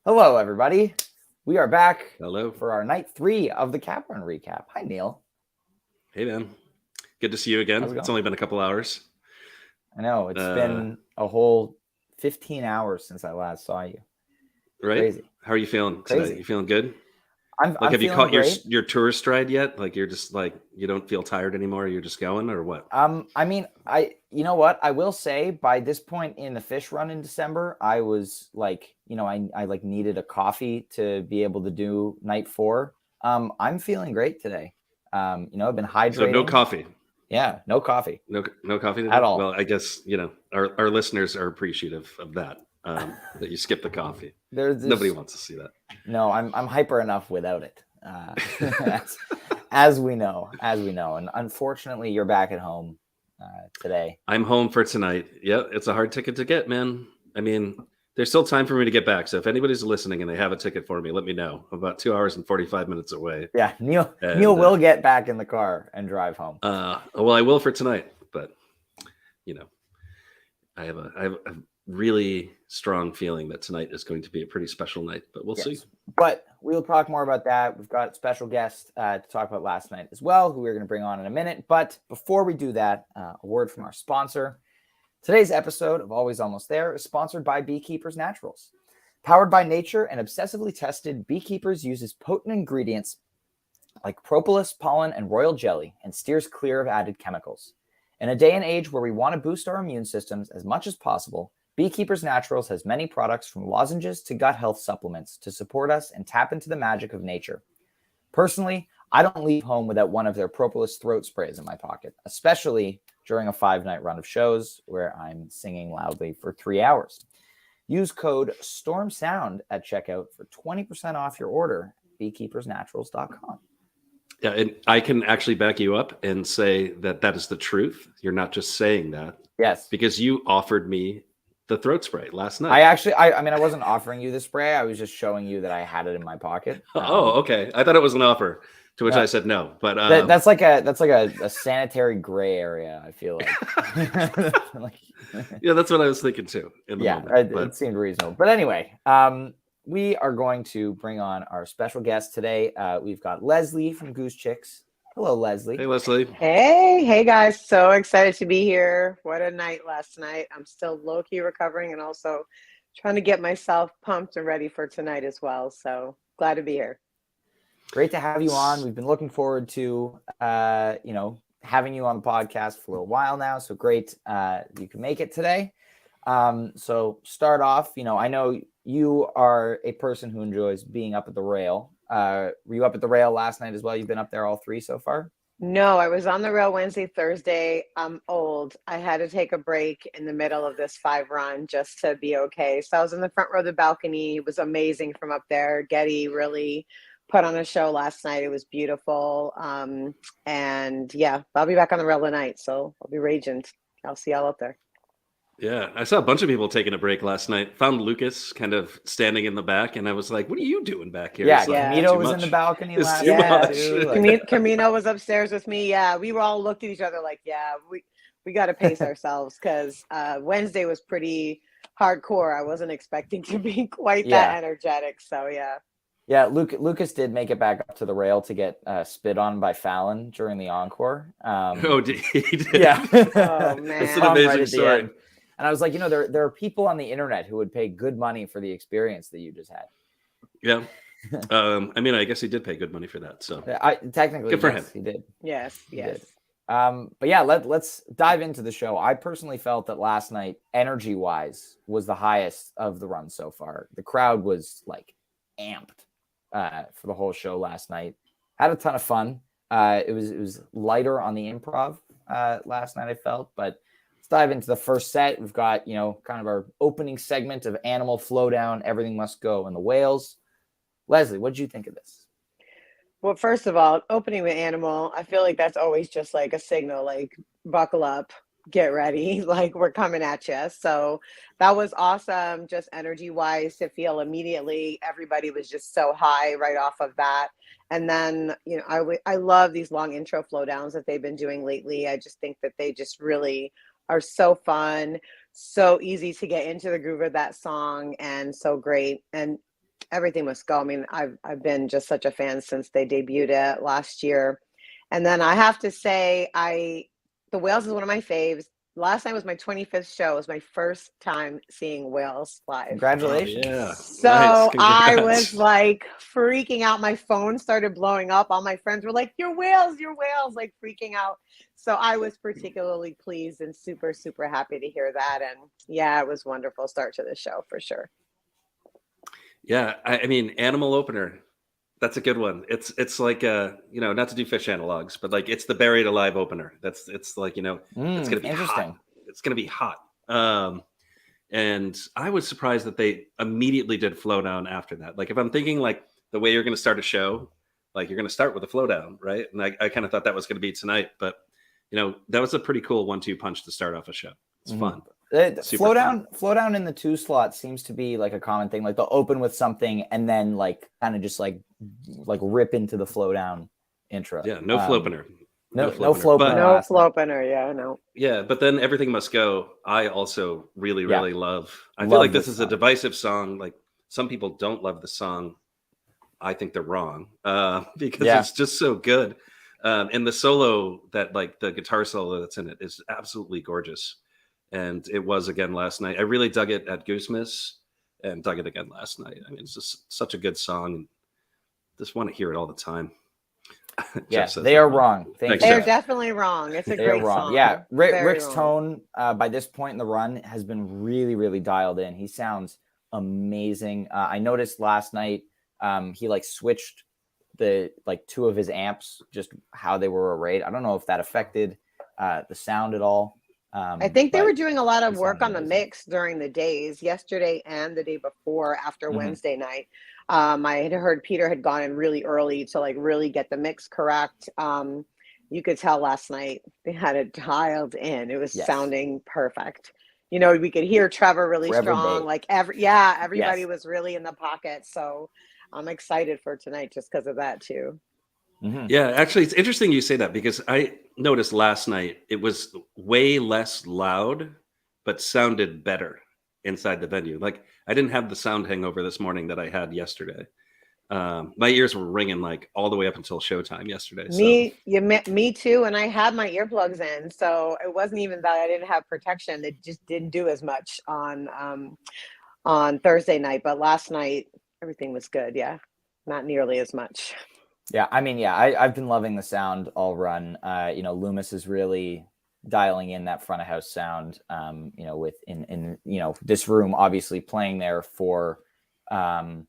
Hello, everybody. We are back Hello. for our night 3 of the Cap Run recap. Hi, Neil. Hey, man. Good to see you again. How's it It's going? only been a couple hours. I know it's Uh, been a whole 15 hours since I last saw you. right? Crazy, How are you feeling today? You crazy. feeling good? Like, I'm have you feeling caught your great. your tour stride yet? Like, you're just like you don't feel tired anymore. You're just going, or what? I mean, you know what? I will say by this point in the fish run in December, I was like, I like needed a coffee to be able to do night 4. I'm feeling great today. I've been So no hydrating. coffee. Yeah, no coffee No coffee at today. Well, all. I guess our listeners are appreciative of that. That you skipped the coffee. There's Nobody this wants to see that. No, I'm hyper enough without it. As, as we know, and unfortunately, you're back at home today. I'm home for tonight. Yeah, it's a hard ticket to get, man. I mean, there's still time for me to get back. So if anybody's listening and they have a ticket for me, let me know. I'm about 2 hours and 45 minutes away. Yeah, Neil And will get back in the car and drive home. well, I will for tonight, but you know, I have a really strong feeling that tonight is going to be a pretty special night. But we'll see. Yes, but we'll talk more about that. We've got a special guest to talk about last night as well, who we're going to bring on in a minute. But before we do that, a word from our sponsor. Today's episode of Always Almost There is sponsored by Beekeepers Naturals. Powered by nature and obsessively tested, Beekeepers uses potent ingredients like propolis, pollen, and royal jelly and steers clear of added chemicals. In a day and age where we want to boost our immune systems as much as possible, Beekeepers Naturals has many products from lozenges to gut health supplements to support us and tap into the magic of nature. Personally, I don't leave home without one of their propolis throat sprays in my pocket, especially during a 5-night run of shows where I'm singing loudly for 3 hours. Use code STORMSOUND at checkout for 20% off your order at beekeepersnaturals.com. Yeah, and I can actually back you up and say that that is the truth. You're not just saying that Yes. because you offered me the throat spray last night. I mean, I wasn't offering you the spray. I was just showing you that I had it in my pocket. Oh, okay. I thought it was an offer, to which No, I said no. But that's like a sanitary gray area. I feel like, yeah, that's what I was thinking too in the yeah, moment. it But seemed reasonable. But anyway, we are going to bring on our special guest today. We've got Leslie from Goose Chicks. Hello, Leslie. hey, Leslie. Hey guys, so excited to be here. What a night last night. I'm still low-key recovering and also trying to get myself pumped and ready for tonight as well. So glad to be here. Great to have you on. We've been looking forward to having you on the podcast for a little while now. So great you can make it today. So start off, I know you are a person who enjoys being up at the rail. Were you up at the rail last night as well? You've been up there all 3 so far? No, I was on the rail Wednesday, Thursday. I'm old. I had to take a break in the middle of this 5 run just to be okay. So I was in the front row of the balcony. It was amazing from up there. Getty really put on a show last night. It was beautiful. And yeah, I'll be back on the rail tonight. So I'll be raging. I'll see y'all up there. Yeah, I saw a bunch of people taking a break last night. Found Lucas kind of standing in the back, and I was like, "What are you doing back here?" Yeah, He's like, Yeah. Camino too was in the much. balcony It's last too night Yeah. much. too. Like, Camino was upstairs with me. Yeah, we were all looked at each other like, yeah, we got to pace ourselves because Wednesday was pretty hardcore. I wasn't expecting to be quite yeah. that energetic. So yeah. Yeah, Lucas did make it back up to the rail to get spit on by Fallon during the encore. Oh, he did. Yeah. Oh The That's an man. song amazing right at the story. end. And I was like, there are people on the internet who would pay good money for the experience that you just had. Yeah. I mean, I guess he did pay good money for that. So Technically, good for yes, him. he did. Yes, He yes. did. But yeah, let's dive into the show. I personally felt that last night, energy-wise, was the highest of the run so far. The crowd was like amped for the whole show last night. Had a ton of fun. It was lighter on the improv last night, I felt, but let's dive into the first set. We've got, kind of our opening segment of Animal Flow Down, Everything Must Go, and the Whales. Leslie, what did you think of this? Well, first of all, opening with Animal, I feel like that's always just like a signal, like buckle up, get ready, like we're coming at you. So that was awesome, just energy wise to feel immediately. Everybody was just so high right off of that. And then, I love these long intro flow downs that they've been doing lately. I just think that they just really are so fun, so easy to get into the groove of that song and so great. And everything must go. I mean, I've been just such a fan since they debuted it last year. And then I have to say, The Whales is one of my faves. Last night was my 25th show. It was my first time seeing Whales live. Congratulations. Oh, yeah. So Nice. I Congrats. was like freaking out. My phone started blowing up. All my friends were like, "Your Whales, like freaking out. So I was particularly pleased and super, super happy to hear that. And yeah, it was wonderful start to the show for sure. Yeah, I mean, Animal opener. That's a good one. It's like not to do fish analogs, but like it's the Buried Alive opener. It's like it's gonna be interesting. hot. It's gonna be hot. And I was surprised that they immediately did flow down after that. Like if I'm thinking like the way you're gonna start a show, like you're gonna start with a flow down, right? And I kind of thought that was gonna be tonight, but that was a pretty cool 1-2 punch to start off a show. It's fun. Flow down in the 2 slot seems to be like a common thing. Like they'll open with something and then like kind of just like rip into the flow down intro. Yeah, no flopener. No flopener. No flopener. Yeah, no. Yeah, but then Everything Must Go. I also really love. I feel Love like this this is song. a divisive song. Like some people don't love the song. I think they're wrong because it's just so good. And the solo that like the guitar solo that's in it is absolutely gorgeous. And it was again last night. I really dug it at Goose and dug it again last night. I mean, it's just such a good song. And just want to hear it all the time. Yes, they are wrong. They're definitely wrong. It's a great song. Yeah, Rick's tone by this point in the run has been really, really dialed in. He sounds amazing. I noticed last night he like switched the 2 of his amps, just how they were arrayed. I don't know if that affected the sound at all. I think they were doing a lot of work on the mix during the days, yesterday and the day before after Wednesday night. I had heard Peter had gone in really early to like really get the mix correct. You could tell last night they had it dialed in. It was sounding perfect. We could hear Trevor really strong. Like everybody was really in the pocket. So I'm excited for tonight just because of that too. Yeah, actually, it's interesting you say that because I noticed last night it was way less loud, but sounded better inside the venue. Like I didn't have the sound hangover this morning that I had yesterday. My ears were ringing like all the way up until showtime yesterday. Me too. And I had my earplugs in, so it wasn't even that I didn't have protection. It just didn't do as much on Thursday night, but last night everything was good. Yeah, not nearly as much. Yeah, I mean, I've been loving the sound all run. Loomis is really dialing in that front of house sound. With in this room, obviously playing there for 5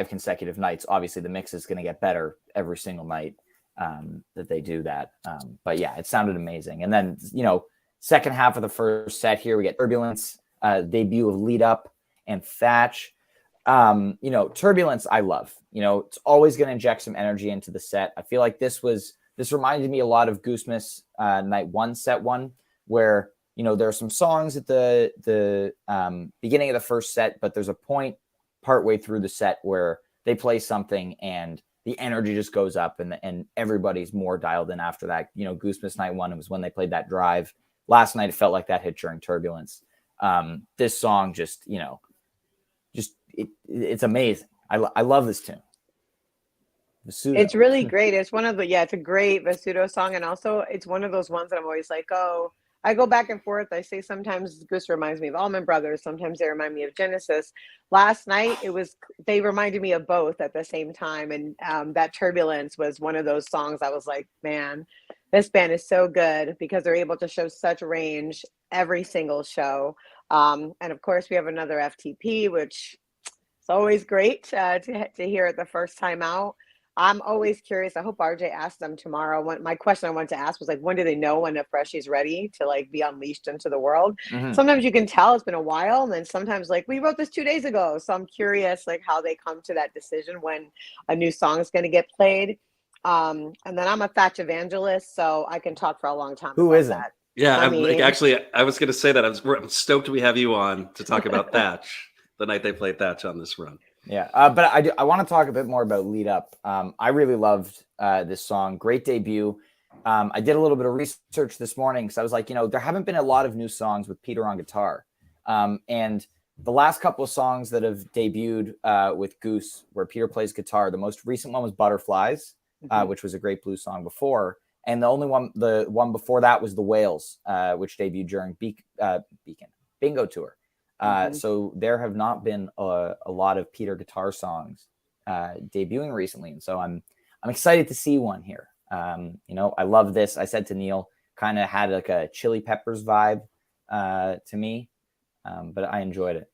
consecutive nights. Obviously, the mix is going to get better every single night that they do that. But yeah, it sounded amazing. And then second half of the first set here, we get Turbulence, debut of Lead Up and Thatch. Turbulence I love. It's always going to inject some energy into the set. I feel like this reminded me a lot of Goosemas night 1 set 1, where there are some songs at the beginning of the first set, but there's a point partway through the set where they play something and the energy just goes up and everybody's more dialed in after that. Goosemas night 1, it was when they played that drive. Last night it felt like that hit during Turbulence. This song it's amazing. I love this tune. Vasudo. It's really great. It's one of the it's a great Vasudo song, and also it's one of those ones that I'm always like, oh, I go back and forth. I say sometimes Goose reminds me of Allman Brothers, sometimes they remind me of Genesis. Last night they reminded me of both at the same time, and that Turbulence was one of those songs I was like, man, this band is so good because they're able to show such range every single show. And of course we have another FTP, which it's always great to hear it the first time out. I'm always curious. I hope RJ asked them tomorrow. My question I wanted to ask was like, when do they know when a freshie's ready to like be unleashed into the world? Mm-hmm. Sometimes you can tell it's been a while, and then sometimes like we wrote this 2 days ago. So I'm curious like how they come to that decision when a new song is going to get played. And then I'm a Thatch evangelist, so I can talk for a long time. Who isn't? That. Yeah, I was going to say that. I'm stoked we have you on to talk about Thatch the night they played Thatch on this run. Yeah, but I want to talk a bit more about Lead Up. I really loved this song. Great debut. I did a little bit of research this morning because I was like, there haven't been a lot of new songs with Peter on guitar. And the last couple of songs that have debuted with Goose, where Peter plays guitar, the most recent one was Butterflies, which was a great blues song before. And the one before that was The Whales, which debuted during Beacon Bingo Tour. So there have not been a lot of Peter guitar songs debuting recently. And so I'm excited to see one here. I love this. I said to Neil, kind of had like a Chili Peppers vibe to me. But I enjoyed it.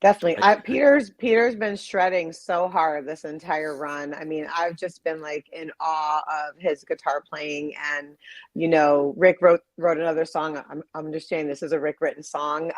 Definitely. Peter's been shredding so hard this entire run. I mean, I've just been like in awe of his guitar playing. And, Rick wrote another song. I'm understanding this is a Rick written song.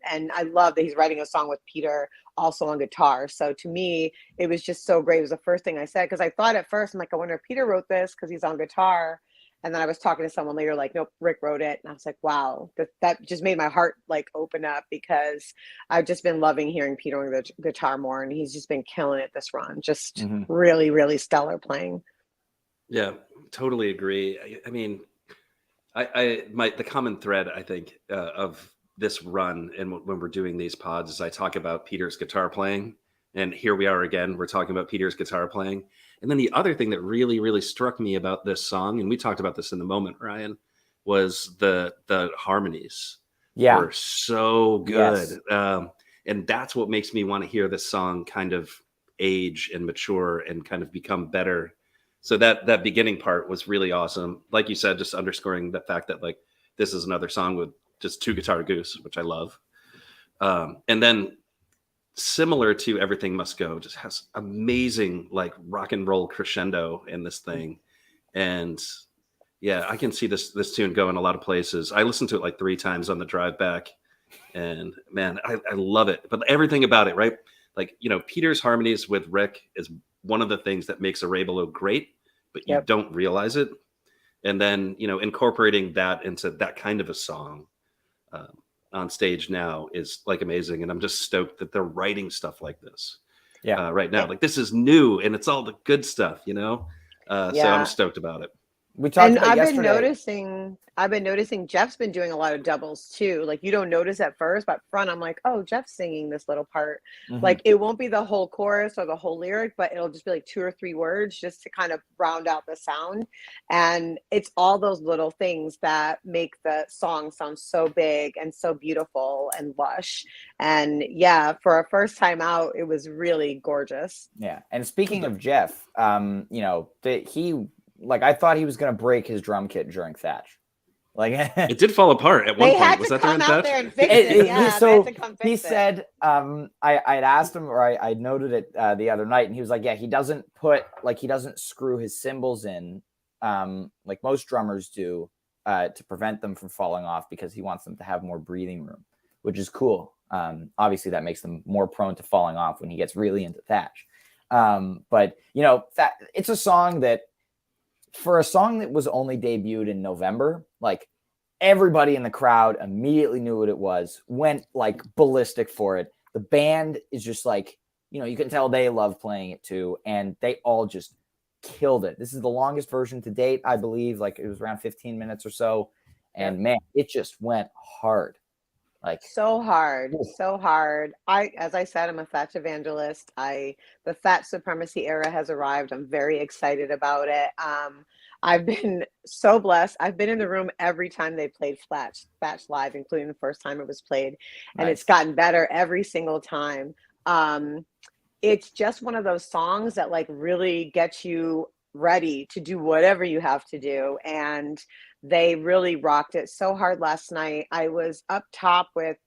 And I love that he's writing a song with Peter also on guitar. So to me, it was just so great. It was the first thing I said, because I thought at first, I'm like, I wonder if Peter wrote this because he's on guitar. And then I was talking to someone later, like, nope, Rick wrote it. And I was like, wow, that just made my heart like open up, because I've just been loving hearing Peter on the guitar more. And he's just been killing it this run. Just really, really stellar playing. Yeah, totally agree. I mean, the common thread, I think, of this run and when we're doing these pods is I talk about Peter's guitar playing. And here we are again, we're talking about Peter's guitar playing. And then the other thing that really, really struck me about this song, and we talked about this in the moment, Ryan, was the harmonies. Yeah. Were so good. Yes. And that's what makes me want to hear this song kind of age and mature and kind of become better. So that beginning part was really awesome. Like you said, just underscoring the fact that like this is another song with just two guitar Goose, which I love. And then similar to Everything Must Go, just has amazing like rock and roll crescendo in this thing. And yeah, I can see this tune going a lot of places. I listened to it like 3 times on the drive back, and man, I love it. But everything about it, right? Like, Peter's harmonies with Rick is one of the things that makes a Arabelo great, but you don't realize it. And then, incorporating that into that kind of a song on stage now is like amazing. And I'm just stoked that they're writing stuff like this right now. Like this is new and it's all the good stuff, So I'm stoked about it. We talked about I've yesterday. been noticing Jeff's been doing a lot of doubles too. Like you don't notice at first, but front I'm like, oh, Jeff's singing this little part. Like it won't be the whole chorus or the whole lyric, but it'll just be like 2 or 3 words just to kind of round out the sound. And it's all those little things that make the song sound so big and so beautiful and lush. And yeah, for a first time out, it was really gorgeous. Yeah. And speaking of Jeff, I thought he was going to break his drum kit during Thatch. Like it did fall apart at one point. Was that during Thatch? There and fix it. So he said, I'd asked him, or I noted it the other night, and he was like, yeah, he doesn't screw his cymbals in like most drummers do to prevent them from falling off, because he wants them to have more breathing room, which is cool. Obviously that makes them more prone to falling off when he gets really into Thatch. But it's a song that, for a song that was only debuted in November, like everybody in the crowd immediately knew what it was, went like ballistic for it. The band is just like, you can tell they love playing it too. And they all just killed it. This is the longest version to date, I believe. Like it was around 15 minutes or so. And man, it just went hard. Like so hard. As I said, I'm a Thatch evangelist. The Thatch supremacy era has arrived. I'm very excited about it. I've been so blessed. I've been in the room every time they played Thatch live, including the first time it was played, and It's gotten better every single time. It's just one of those songs that like really gets you ready to do whatever you have to do, and they really rocked it so hard last night. I was up top with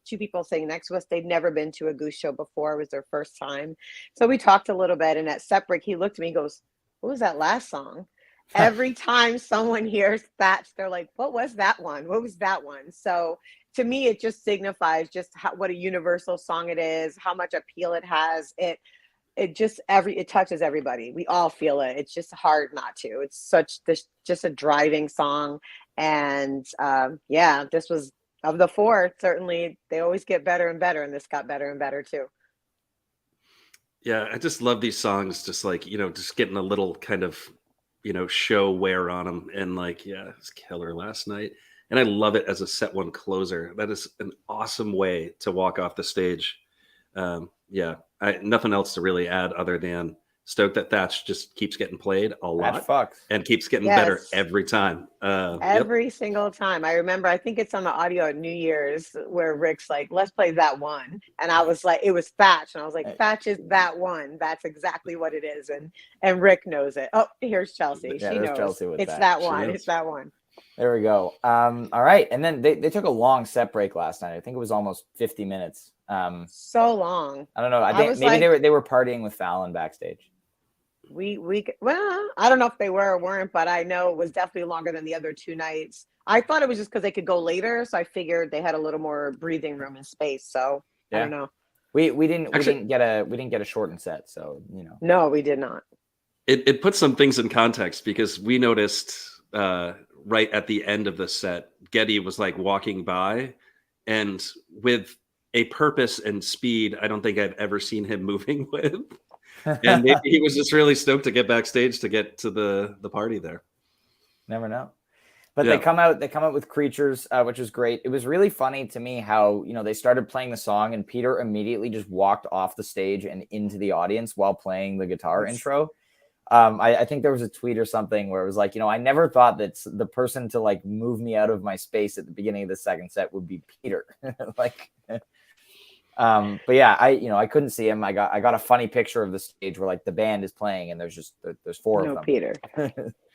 2 people sitting next to us. They'd never been to a Goose show before. It was their first time. So we talked a little bit, and at set break, he looked at me and goes, what was that last song? Every time someone hears Thatch, they're like, what was that one? What was that one? So to me, it just signifies just what a universal song it is, how much appeal it has. It touches everybody. We all feel it. It's just hard not to. It's just a driving song. And this was, of the 4, certainly they always get better and better, and this got better and better too. Yeah, I just love these songs, just like, just getting a little kind of, show wear on them. And like, yeah, it was killer last night. And I love it as a set one closer. That is an awesome way to walk off the stage. Yeah, nothing else to really add other than stoked that Thatch just keeps getting played a lot Fox. and keeps getting better Yes. every time. Every single time. I remember, I think it's on the audio at New Year's where Rick's like, let's play that one. And I was like, it was Thatch. And I was like, Thatch is that one. That's exactly what it is. And Rick knows it. Oh, here's Chelsea. Yeah, She knows. Chelsea with it's that. that one. It's that one. There we go. All right. And then they took a long set break last night. I think it was almost 50 minutes. So long. I don't know. I think maybe they were partying with Fallon backstage. Well, I don't know if they were or weren't, but I know it was definitely longer than the other 2 nights. I thought it was just because they could go later, so I figured they had a little more breathing room and space. So yeah. I don't know. We didn't get a shortened set, so you know. No, we did not. It puts some things in context because we noticed right at the end of the set, Getty was like walking by, and with a purpose and speed I don't think I've ever seen him moving with. And maybe he was just really stoked to get backstage to get to the party there. Never know. But they come out with Creatures, which is great. It was really funny to me how, you know, they started playing the song and Peter immediately just walked off the stage and into the audience while playing the guitar intro. I think there was a tweet or something where it was like, you know, I never thought that the person to like move me out of my space at the beginning of the second set would be Peter. Like, but yeah, I couldn't see him. I got a funny picture of the stage where like the band is playing and there's 4 of them. Peter.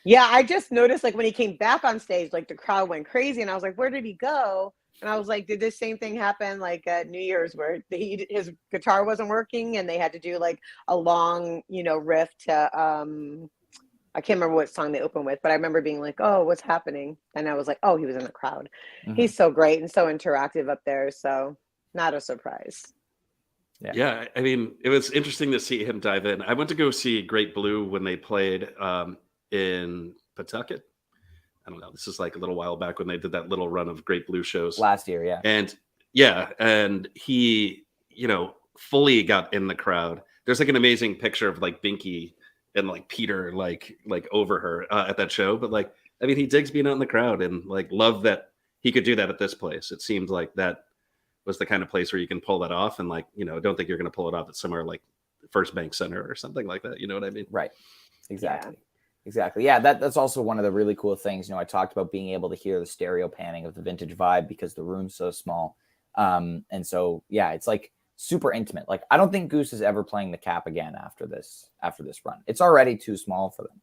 Yeah, I just noticed like when he came back on stage, like the crowd went crazy, and I was like, where did he go? And I was like, did this same thing happen like at New Year's where his guitar wasn't working and they had to do like a long, riff to I can't remember what song they opened with, but I remember being like, oh, what's happening? And I was like, oh, he was in the crowd. Mm-hmm. He's so great and so interactive up there. So not a surprise. Yeah. I mean, it was interesting to see him dive in. I went to go see Great Blue when they played in Pawtucket. I don't know. This is like a little while back when they did that little run of Great Blue shows. Last year, yeah. And he, fully got in the crowd. There's like an amazing picture of like Binky and like Peter like over her at that show. But like, I mean, he digs being out in the crowd and like love that he could do that at this place. It seemed like that was the kind of place where you can pull that off, and like, don't think you're going to pull it off at somewhere like First Bank Center or something like that. You know what I mean? Right. Exactly. Yeah, that's also one of the really cool things. I talked about being able to hear the stereo panning of the Vintage Vibe because the room's so small. And so, yeah, it's like super intimate. Like, I don't think Goose is ever playing the Cap again after this run. It's already too small for them.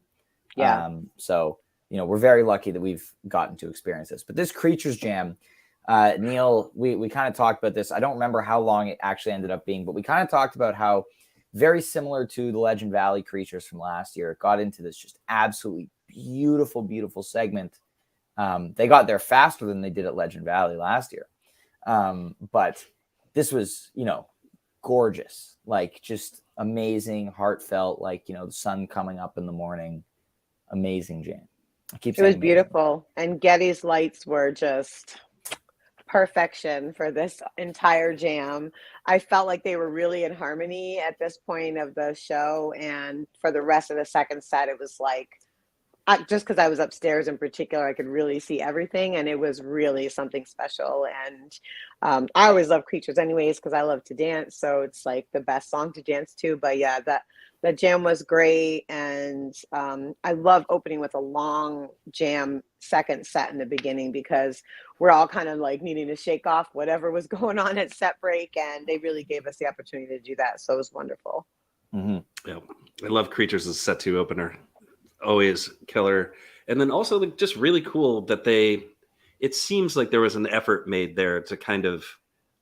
Yeah. So, we're very lucky that we've gotten to experience this. But this Creatures Jam, Neil, we kind of talked about this. I don't remember how long it actually ended up being, but we kind of talked about how very similar to the Legend Valley Creatures from last year, it got into this just absolutely beautiful, beautiful segment. They got there faster than they did at Legend Valley last year. But this was, gorgeous, like just amazing, heartfelt, like, the sun coming up in the morning. Amazing jam. It was beautiful. And Getty's lights were just perfection for this entire jam. I felt like they were really in harmony at this point of the show, and for the rest of the second set it was like, just because I was upstairs in particular, I could really see everything, and it was really something special. And I always love Creatures anyways because I love to dance, so it's like the best song to dance to. But yeah, that jam was great, and I love opening with a long jam second set in the beginning because we're all kind of like needing to shake off whatever was going on at set break, and they really gave us the opportunity to do that, so it was wonderful. Mm-hmm. Yeah, I love Creatures as set 2 opener, always killer. And then also like, just really cool that it seems like there was an effort made there to kind of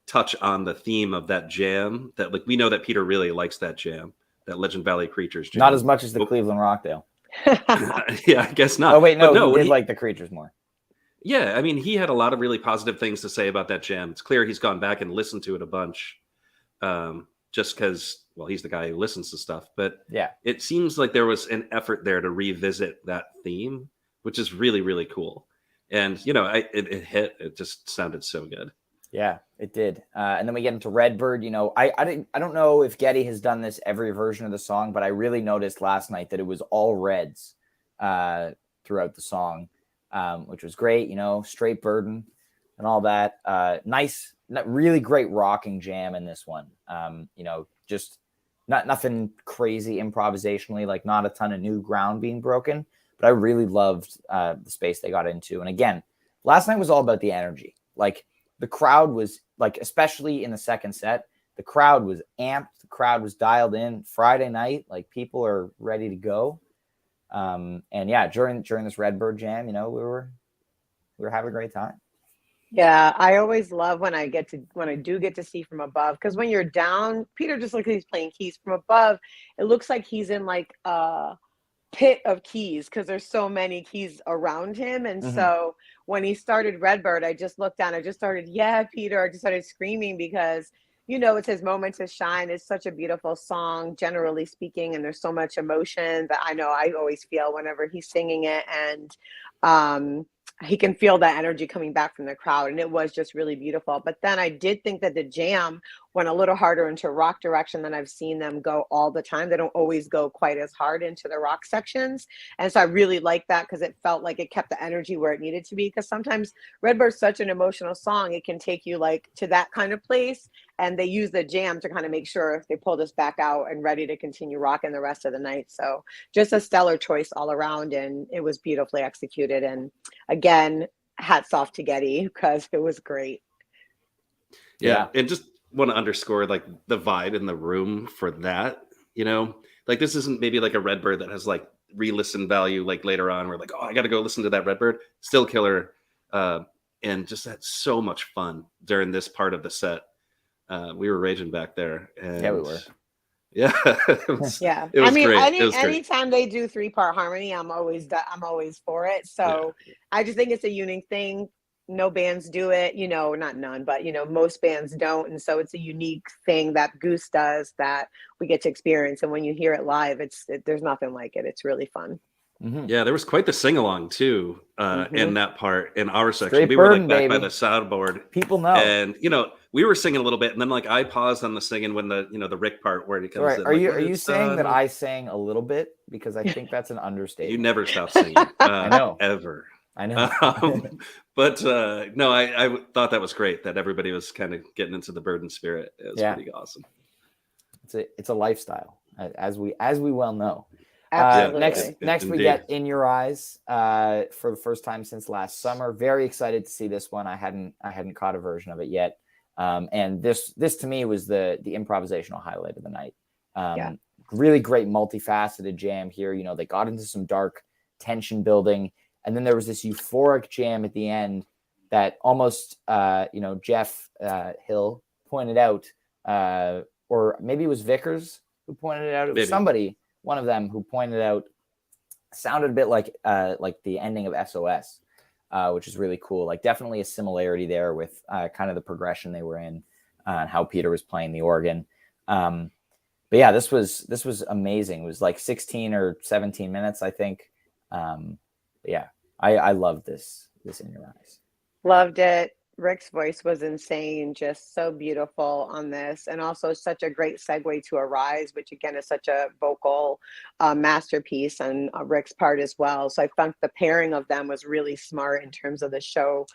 touch on the theme of that jam, that like we know that Peter really likes that jam, that Legend Valley Creatures jam. Not as much as the Cleveland Rockdale. Yeah, I guess not. Oh wait, no, he did like the Creatures more. Yeah, I mean, he had a lot of really positive things to say about that jam. It's clear he's gone back and listened to it a bunch, just because, well, he's the guy who listens to stuff. But yeah, it seems like there was an effort there to revisit that theme, which is really, really cool. And it hit. It just sounded so good. Yeah, it did. And then we get into Redbird. I don't know if Getty has done this every version of the song, but I really noticed last night that it was all reds throughout the song. which was great. Straight burden and all that. Nice, really great rocking jam in this one. Just nothing crazy improvisationally, like not a ton of new ground being broken, but I really loved the space they got into. And again, last night was all about the energy. Like the crowd was like, especially in the second set, the crowd was amped. The crowd was dialed in. Friday night, like people are ready to go. And yeah, during this Redbird Jam, we were having a great time. Yeah, I always love when I do get to see from above, because when you're down, Peter just looks like he's playing keys. From above, it looks like he's in like a pit of keys because there's so many keys around him. And so when he started Redbird, I just looked down. I just started, yeah, Peter. I just started screaming because it's his moment to shine. It's such a beautiful song, generally speaking, and there's so much emotion that I know I always feel whenever he's singing it. And he can feel that energy coming back from the crowd, and it was just really beautiful. But then I did think that the jam went a little harder into rock direction than I've seen them go all the time. They don't always go quite as hard into the rock sections, and so I really liked that because it felt like it kept the energy where it needed to be. Because sometimes Redbird's such an emotional song, it can take you like to that kind of place, and they use the jam to kind of make sure they pull this back out and ready to continue rocking the rest of the night. So just a stellar choice all around, and it was beautifully executed. And again, hats off to Getty because it was great. Yeah. And just want to underscore like the vibe in the room for that, like this isn't maybe like a Redbird that has like re-listen value like later on. We're like, oh, I got to go listen to that Redbird. Still killer. And just had so much fun during this part of the set. We were raging back there. And yeah, we were. Yeah. It was great. Anytime they do 3-part harmony, I'm always for it. So I just think it's a unique thing. No bands do it, not none, but most bands don't. And so it's a unique thing that Goose does that we get to experience. And when you hear it live, there's nothing like it. It's really fun. Yeah, there was quite the sing-along too in that part in our section. Straight we were burden, like back baby. by the soundboard. People know. And we were singing a little bit, and then like I paused on the singing when the the Rick part where he comes in. Are you saying that I sang a little bit? Because I think that's an understatement. You never stop singing. I know. Ever. I know. But no, I thought that was great that everybody was kind of getting into the burden spirit. It was pretty awesome. It's a lifestyle, as we well know. Absolutely. Next we get In Your Eyes for the first time since last summer. Very excited to see this one. I hadn't caught a version of it yet. And this to me was the improvisational highlight of the night. Really great multifaceted jam here. They got into some dark tension building, and then there was this euphoric jam at the end that almost Jeff Hill pointed out, or maybe it was Vickers who pointed it out. It was somebody, one of them, who pointed out, sounded a bit like the ending of SOS, which is really cool. Like definitely a similarity there with kind of the progression they were in and how Peter was playing the organ. But yeah, this was amazing. It was like 16 or 17 minutes, I think. Yeah, I loved this In Your Eyes. Loved it. Rick's voice was insane, just so beautiful on this, and also such a great segue to Arise, which again is such a vocal masterpiece on Rick's part as well. So I think the pairing of them was really smart in terms of the show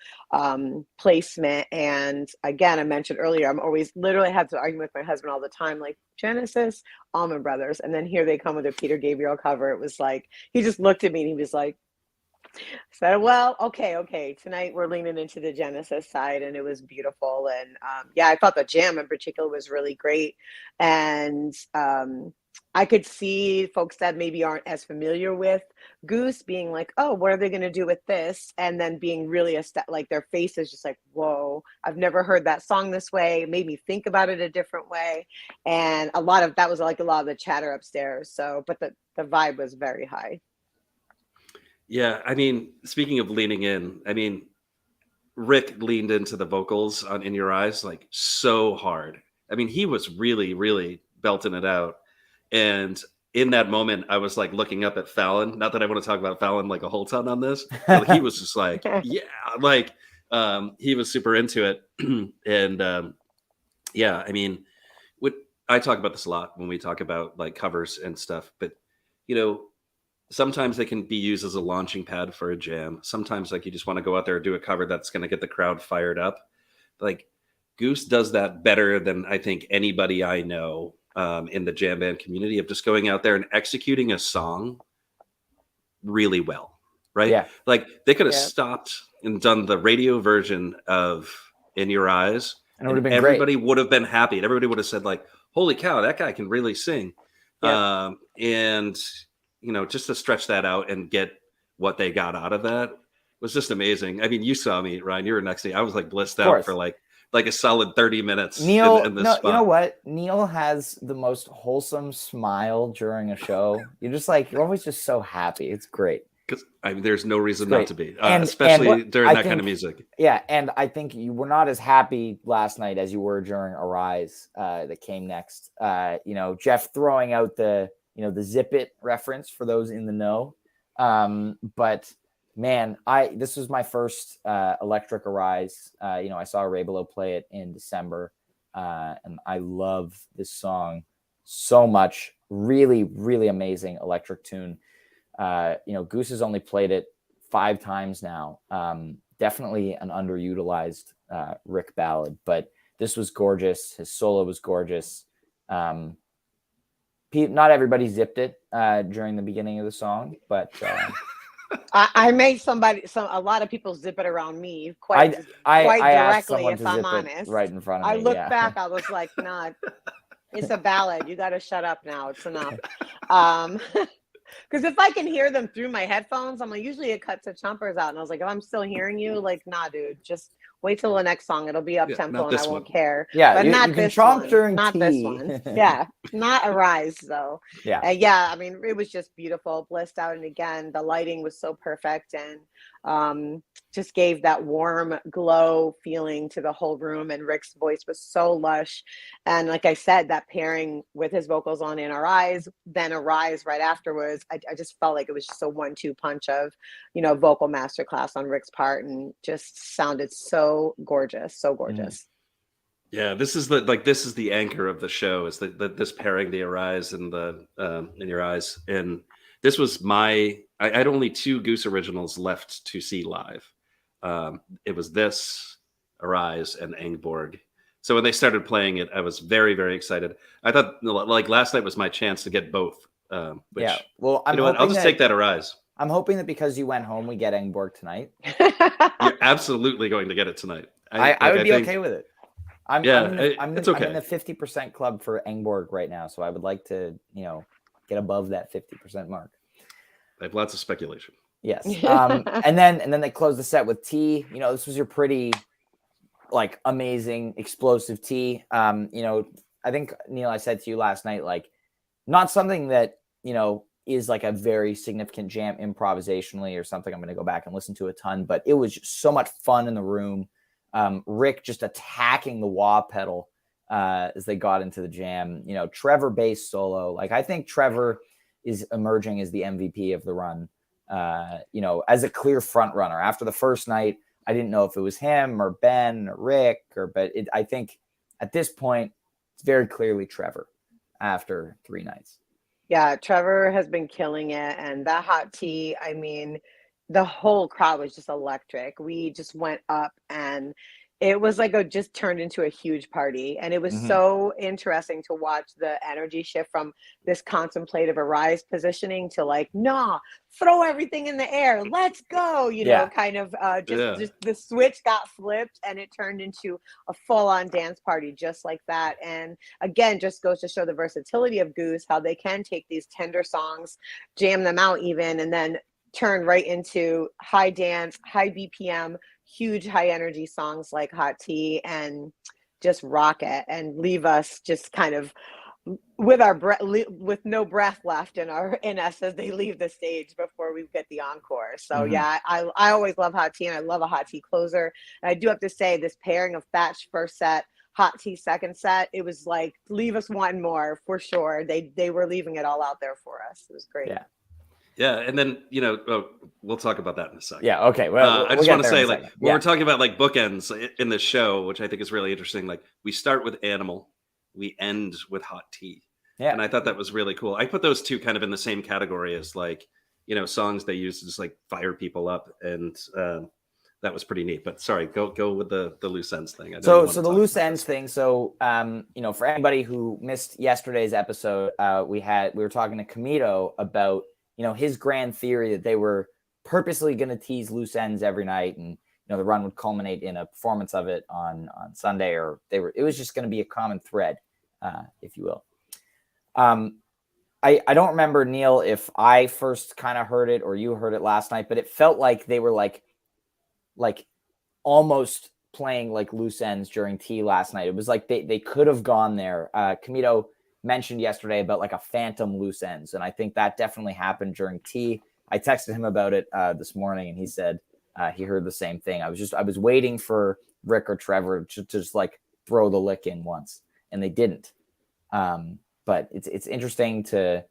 placement. And again, I mentioned earlier, I'm always literally have to argue with my husband all the time, like Genesis, Allman Brothers, and then here they come with a Peter Gabriel cover. It was like he just looked at me and he was like, said, well, okay. Tonight we're leaning into the Genesis side, and it was beautiful. And I thought the jam in particular was really great. And I could see folks that maybe aren't as familiar with Goose being like, oh, what are they going to do with this? And then being really like their face is just like, whoa, I've never heard that song this way. It made me think about it a different way. And a lot of the chatter upstairs. So, but the vibe was very high. Yeah, I mean, speaking of leaning in, I mean, Rick leaned into the vocals on In Your Eyes like so hard. I mean, he was really, really belting it out. And in that moment, I was like looking up at Fallon. Not that I want to talk about Fallon like a whole ton on this, but he was just like, yeah, like he was super into it. And I mean, I talk about this a lot when we talk about like covers and stuff, but sometimes they can be used as a launching pad for a jam. Sometimes like you just want to go out there and do a cover that's going to get the crowd fired up. Like Goose does that better than I think anybody I know in the jam band community, of just going out there and executing a song really well, right? Yeah. Like they could have Yeah. stopped and done the radio version of In Your Eyes, And it would have been everybody great. would have been happy, and everybody would have said like, holy cow, that guy can really sing. Yeah. And you know, just to stretch that out and get what they got out of that was just amazing. I mean, you saw me, Ryan, you were next to me. I was like blissed Of out course. for like a solid 30 minutes Neil, in this no, spot. you know what? Neil has the most wholesome smile during a show. You're just like, you're always just so happy. It's great. Because I mean, there's no reason It's not great. to be, And especially during I that kind of think- music. Yeah, and I think you were not as happy last night as you were during Arise that came next. You know, Jeff throwing out the Zip It reference for those in the know. But man, this was my first electric Arise. You know, I saw Ray Below play it in December, and I love this song so much. Really, really amazing electric tune. You know, Goose has only played it 5 times now. Definitely an underutilized Rick ballad, but this was gorgeous. His solo was gorgeous. Not everybody zipped it during the beginning of the song, but I made a lot of people zip it around me I quite asked directly, someone if to I'm zip honest. it right in front of I me. looked yeah. back, I was like, nah, it's a ballad. You got to shut up now. It's enough. Because if I can hear them through my headphones, I'm like, usually it cuts the chompers out. And I was like, if I'm still hearing you, like, nah, dude, just wait till the next song. It'll be up tempo and I won't care. Yeah, but not you can this chomp one. during Not tea. this one. Yeah, not Arise though. Yeah. Yeah, I mean, it was just beautiful, blissed out. And again, the lighting was so perfect and just gave that warm glow feeling to the whole room. And Rick's voice was so lush. And like I said, that pairing with his vocals on In Our Eyes, then Arise right afterwards, I just felt like it was just a 1-2 punch of, you know, vocal masterclass on Rick's part, and just sounded so gorgeous, so gorgeous. Yeah, this is the anchor of the show, is this pairing, the Arise and the In Your Eyes. And this was I had only 2 Goose originals left to see live. It was this, Arise, and Engborg. So when they started playing it, I was very, very excited. I thought like last night was my chance to get both. Yeah. Well, you know what? I'll just take that Arise. I'm hoping that because you went home, we get Engborg tonight. You're absolutely going to get it tonight. I would be okay with it. I'm in the 50% club for Engborg right now, so I would like to, you know, get above that 50% mark. I have lots of speculation. Yes. And then they close the set with Tea. You know, this was your pretty like amazing explosive Tea. You know, I think, Neil, I said to you last night, like, not something that, you know, is like a very significant jam improvisationally or something I'm going to go back and listen to a ton, but it was just so much fun in the room. Rick just attacking the wah pedal as they got into the jam. You know, Trevor bass solo. Like, I think Trevor is emerging as the MVP of the run, you know, as a clear front runner. After the first night, I didn't know if it was him or Ben or Rick, I think at this point, it's very clearly Trevor after 3 nights. Yeah, Trevor has been killing it. And that hot tea, I mean, the whole crowd was just electric. We just went up and it was like just turned into a huge party. And it was so interesting to watch the energy shift from this contemplative Arise positioning to like, nah, throw everything in the air. Let's go. You know, kind of just the switch got flipped and it turned into a full on dance party just like that. And again, just goes to show the versatility of Goose, how they can take these tender songs, jam them out even, and then turn right into high dance, high BPM, huge high energy songs like Hot Tea, and just rock it and leave us just kind of with our breath, with no breath left in us as they leave the stage before we get the encore. So yeah, I always love Hot Tea, and I love a Hot Tea closer. And I do have to say, this pairing of Thatch first set, Hot Tea second set, it was like, leave us one more for sure. They were leaving it all out there for us. It was great. Yeah, and then, you know, we'll talk about that in a second. Yeah, okay. Well, I just want to say, like, when we're talking about like bookends in this show, which I think is really interesting, like, we start with Animal, we end with Hot Tea. Yeah. And I thought that was really cool. I put those two kind of in the same category as like songs they use to just like fire people up, and that was pretty neat. But sorry, go with the loose ends thing. So the loose ends thing. So for anybody who missed yesterday's episode, we were talking to Camito about his grand theory that they were purposely going to tease loose ends every night, and the run would culminate in a performance of it on Sunday, or it was just going to be a common thread, if you will. I don't remember, Neil, if I first kind of heard it or you heard it last night, but it felt like they were like almost playing like loose ends during tea last night. It was like they could have gone there. Camito mentioned yesterday about like a phantom loose ends, and I think that definitely happened during tea. I texted him about it this morning, and he said he heard the same thing. I was waiting for Rick or Trevor to just like throw the lick in once, and they didn't. But it's interesting to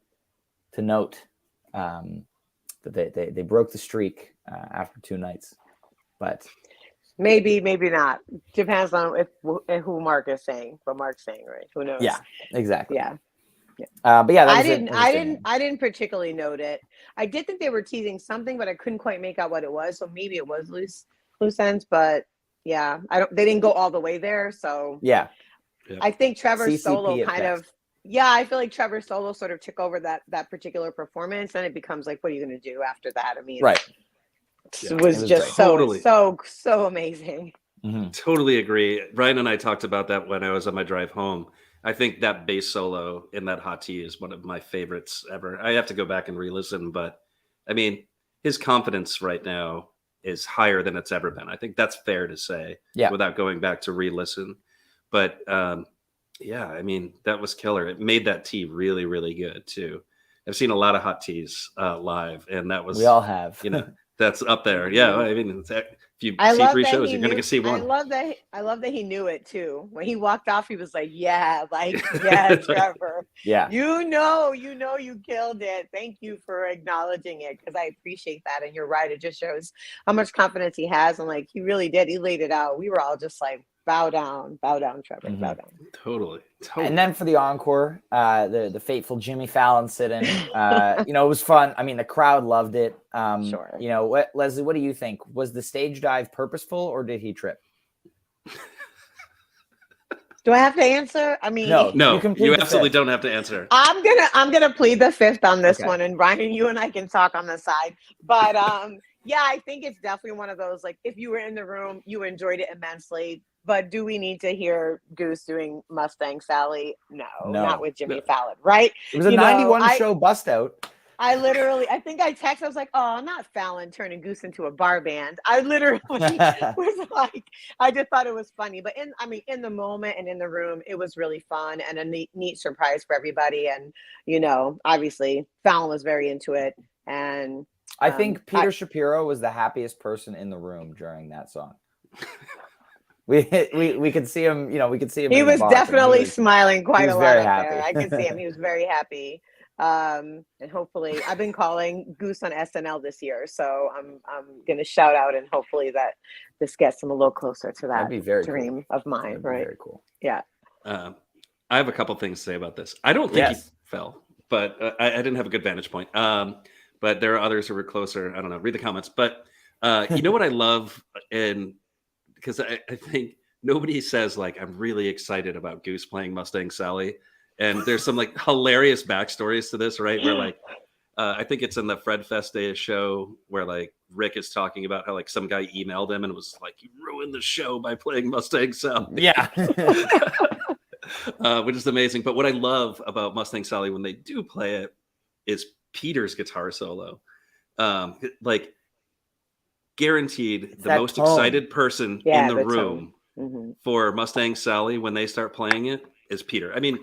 note that they broke the streak after 2 nights, but maybe not. Depends on who Mark is saying. What Mark's saying, right? Who knows? Yeah, exactly. Yeah. But yeah, I didn't particularly note it. I did think they were teasing something, but I couldn't quite make out what it was. So maybe it was loose ends, but yeah, they didn't go all the way there. So yeah. I think Trevor's CCP solo kind of. Yeah, I feel like Trevor's solo sort of took over that particular performance, and it becomes like, what are you going to do after that? I mean, right. It was just so amazing. Mm-hmm. Totally agree. Ryan and I talked about that when I was on my drive home. I think that bass solo in that Hot Tea is one of my favorites ever. I have to go back and re-listen, but I mean, his confidence right now is higher than it's ever been. I think that's fair to say, without going back to re-listen. But yeah, I mean, that was killer. It made that tea really, really good too. I've seen a lot of Hot Teas live, and that was, we all have, that's up there. Yeah. I mean, if you see 3 shows, you're going to see one. I love that he knew it too. When he walked off, he was like, yeah, Trevor. Yeah. You killed it. Thank you for acknowledging it, because I appreciate that. And you're right. It just shows how much confidence he has. And like, he really did. He laid it out. We were all just like, bow down, Trevor, bow down. Totally. And then for the encore, the fateful Jimmy Fallon sit-in, it was fun. I mean, the crowd loved it. Sure. Leslie, what do you think? Was the stage dive purposeful, or did he trip? Do I have to answer? I mean, no, you absolutely don't have to answer. I'm gonna plead the fifth on this one, and Ryan, you and I can talk on the side. But yeah, I think it's definitely one of those, like, if you were in the room, you enjoyed it immensely. But do we need to hear Goose doing Mustang Sally? No, not with Jimmy Fallon, right? It was a 91 show bust out. I think I texted, I was like, oh, not Fallon turning Goose into a bar band. I literally was like, I just thought it was funny. But in the moment and in the room, it was really fun and a neat surprise for everybody. And, obviously Fallon was very into it. And I think Peter Shapiro was the happiest person in the room during that song. We could see him, we could see him. He was definitely smiling quite a lot. Very happy. There. I could see him. He was very happy. And hopefully, I've been calling Goose on SNL this year, so I'm going to shout out, and hopefully that this gets him a little closer to that dream of mine. Right? Very cool. Yeah. I have a couple things to say about this. I don't think he fell, but I didn't have a good vantage point. But there are others who were closer. I don't know. Read the comments. But you know what I love, and because I think nobody says, like, I'm really excited about Goose playing Mustang Sally. And there's some like hilarious backstories to this, right? Where like, I think it's in the Fred Fest Day show where like Rick is talking about how like some guy emailed him and was like, you ruined the show by playing Mustang Sally. Yeah. Which is amazing. But what I love about Mustang Sally when they do play it is Peter's guitar solo. Like, guaranteed the most excited person in the room for Mustang Sally when they start playing it is Peter. I mean,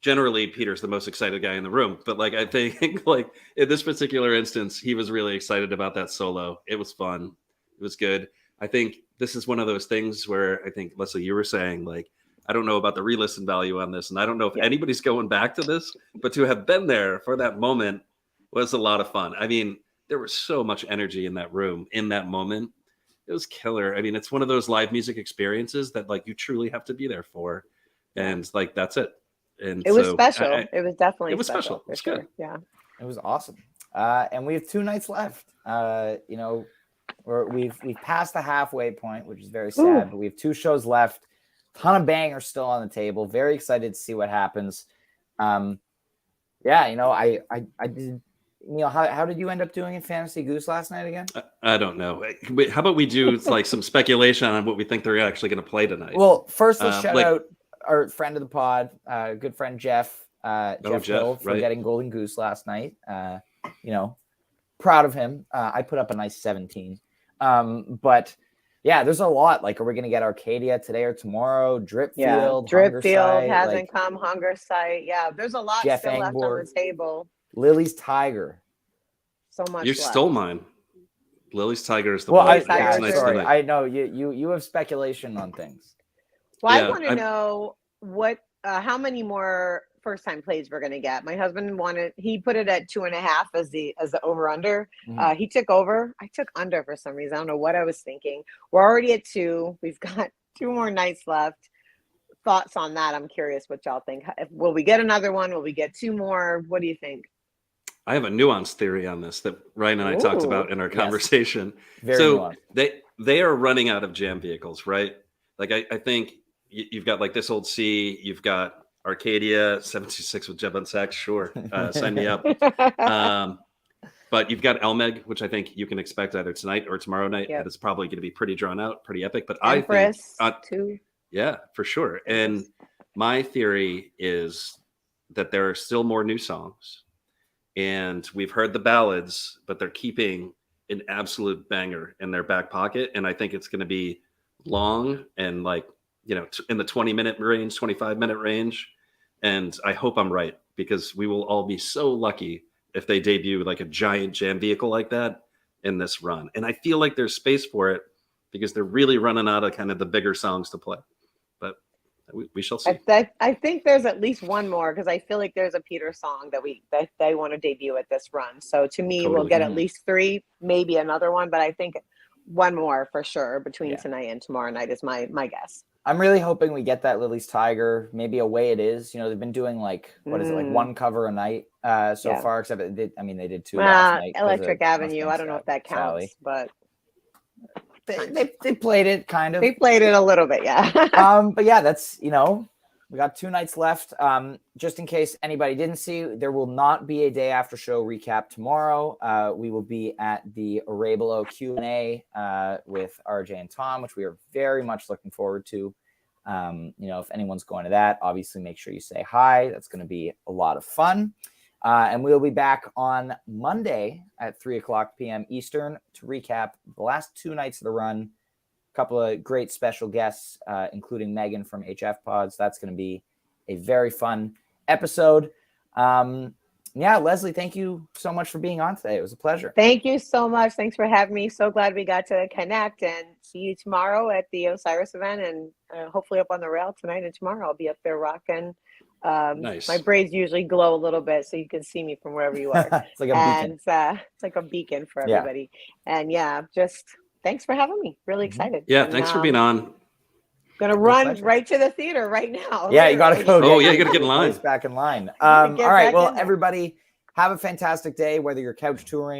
generally Peter's the most excited guy in the room, but like I think like in this particular instance, he was really excited about that solo. It was fun. It was good. I think this is one of those things where I think, Leslie, you were saying, like, I don't know about the re-listen value on this, and I don't know if anybody's going back to this, but to have been there for that moment was a lot of fun. I mean, there was so much energy in that room in that moment. It was killer. I mean, it's one of those live music experiences that like you truly have to be there for. And like, that's it. And it was special. It was definitely special. For sure. Yeah. It was awesome. And we have 2 nights left. We've passed the halfway point, which is very sad, but we have 2 shows left. Ton of bangers still on the table. Very excited to see what happens. I did. How did you end up doing in Fantasy Goose last night again? I don't know. How about we do like some speculation on what we think they're actually going to play tonight? Well, first let's shout out our friend of the pod, good friend Jeff. Jeff Hill for getting Golden Goose last night. Proud of him. I put up a nice 17. But yeah, there's a lot. Like, are we going to get Arcadia today or tomorrow? Dripfield hasn't come. Hunger Site. Yeah, there's a lot Jeff still Angborg, left on the table. Lily's Tiger. So much. You left. Stole mine. Lily's Tiger is the one. Sorry. I know you have speculation on things. Well, I want to know how many more first-time plays we're going to get. My husband he put it at 2.5 as the over-under. Mm-hmm. He took over. I took under for some reason. I don't know what I was thinking. We're already at 2. We've got 2 more nights left. Thoughts on that? I'm curious what y'all think. Will we get another one? Will we get 2 more? What do you think? I have a nuanced theory on this that Ryan and I talked about in our conversation. Very so nuanced. they are running out of jam vehicles, right? Like I think you've got like This Old Sea, you've got Arcadia 76 with Jeb on sax. Sure, sign me up. But you've got Elmeg, which I think you can expect either tonight or tomorrow night. Yep. It's probably going to be pretty drawn out, pretty epic. But Empress, I think too. Yeah, for sure. And my theory is that there are still more new songs. And we've heard the ballads, but they're keeping an absolute banger in their back pocket. And I think it's going to be long and like, in the 20-minute range, 25-minute range. And I hope I'm right, because we will all be so lucky if they debut like a giant jam vehicle like that in this run. And I feel like there's space for it because they're really running out of kind of the bigger songs to play. But we shall see. I think there's at least one more, because I feel like there's a Peter song that they want to debut at this run. So to me, we'll get at least 3, maybe another one, but I think one more for sure between tonight and tomorrow night is my guess. I'm really hoping we get that Lily's Tiger, maybe a Way It Is. They've been doing like, what is it, like 1 cover a night so far, except they did 2 last night. Electric Avenue, I don't know if that counts, but they played it kind of. They played it a little bit, yeah. But yeah, that's, we got 2 nights left. Just in case anybody didn't see, there will not be a day after show recap tomorrow. We will be at the Arabelo Q&A with RJ and Tom, which we are very much looking forward to. If anyone's going to that, obviously make sure you say hi. That's going to be a lot of fun. And we'll be back on Monday at 3:00 p.m. Eastern to recap the last 2 nights of the run. Couple of great special guests, including Megan from HF Pods. That's going to be a very fun episode. Leslie, thank you so much for being on today. It was a pleasure. Thank you so much. Thanks for having me. So glad we got to connect, and see you tomorrow at the Osiris event, and hopefully up on the rail tonight and tomorrow. I'll be up there rocking. Nice. My braids usually glow a little bit, so you can see me from wherever you are. It's like a beacon. It's like a beacon for everybody. And just thanks for having me. Really excited. Yeah, thanks for being on. Gonna run right to the theater right now. Yeah, you gotta go. You gotta get in line. Back in line. All right. Well, everybody, have a fantastic day, whether you're couch touring